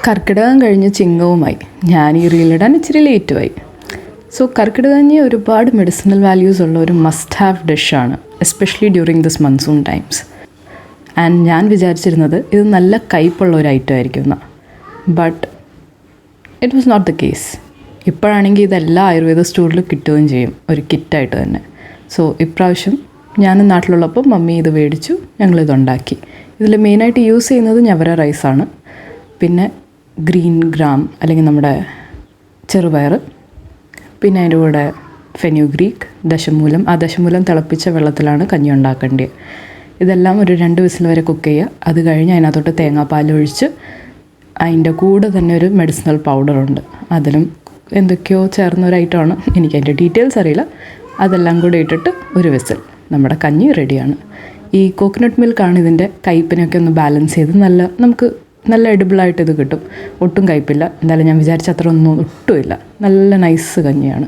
കർക്കിടകം കഴിഞ്ഞ് ചിങ്ങവുമായി. ഞാൻ ഈ റീലിടാൻ ഇച്ചിരി ലേറ്റുമായി. സോ കർക്കിടകഞ്ഞി ഒരുപാട് മെഡിസിനൽ വാല്യൂസ് ഉള്ള ഒരു മസ്റ്റ് ഹാവ് ഡിഷാണ്, especially during this monsoon times. And ഞാൻ വിചാരിച്ചിരുന്നത് ഇത് നല്ല കയ്പുള്ള ഒരു ഐറ്റം ആയിരിക്കും എന്ന്. But it was not the case. ഇപ്പോഴാണെങ്കിൽ ഇതെല്ലാം ആയുർവേദ സ്റ്റോറിൽ കിട്ടുകയും ചെയ്യും, ഒരു കിറ്റായിട്ട് തന്നെ. സോ ഇപ്രാവശ്യം ഞാനും നാട്ടിലുള്ളപ്പോൾ മമ്മി ഇത് മേടിച്ചു, ഞങ്ങളിതുണ്ടാക്കി. ഇതിൽ മെയിനായിട്ട് യൂസ് ചെയ്യുന്നത് ഞവര റൈസാണ്, പിന്നെ ഗ്രീൻ ഗ്രാം അല്ലെങ്കിൽ നമ്മുടെ ചെറുപയർ, പിന്നെ അതിൻ്റെ കൂടെ ഫെന്യൂഗ്രീക്ക്, ദശമൂലം. ആ ദശമൂലം തിളപ്പിച്ച വെള്ളത്തിലാണ് കഞ്ഞി ഉണ്ടാക്കേണ്ടത്. ഇതെല്ലാം ഒരു 2 വിസിൽ വരെ കുക്ക് ചെയ്യുക. അത് കഴിഞ്ഞ് അതിനകത്തോട്ട് തേങ്ങാപ്പാൽ ഒഴിച്ച് അതിൻ്റെ കൂടെ തന്നെ ഒരു മെഡിസിനൽ പൗഡറുണ്ട്, അതിലും എന്തൊക്കെയോ ചേർന്നൊരു ഐറ്റമാണ്, എനിക്കതിൻ്റെ ഡീറ്റെയിൽസ് അറിയില്ല. അതെല്ലാം കൂടെ ഇട്ടിട്ട് ഒരു വിസിൽ, നമ്മുടെ കഞ്ഞി റെഡിയാണ്. ഈ കോക്കനട്ട് മിൽക്കാണ് ഇതിൻ്റെ കയ്പ്പിനൊക്കെ ഒന്ന് ബാലൻസ് ചെയ്ത് നമുക്ക് നല്ല എഡിബിളായിട്ട് ഇത് കിട്ടും. ഒട്ടും കയ്പില്ല. എന്തായാലും ഞാൻ വിചാരിച്ച അത്ര ഒന്നും ഒട്ടുമില്ല. നല്ല നൈസ് കഞ്ഞിയാണ്.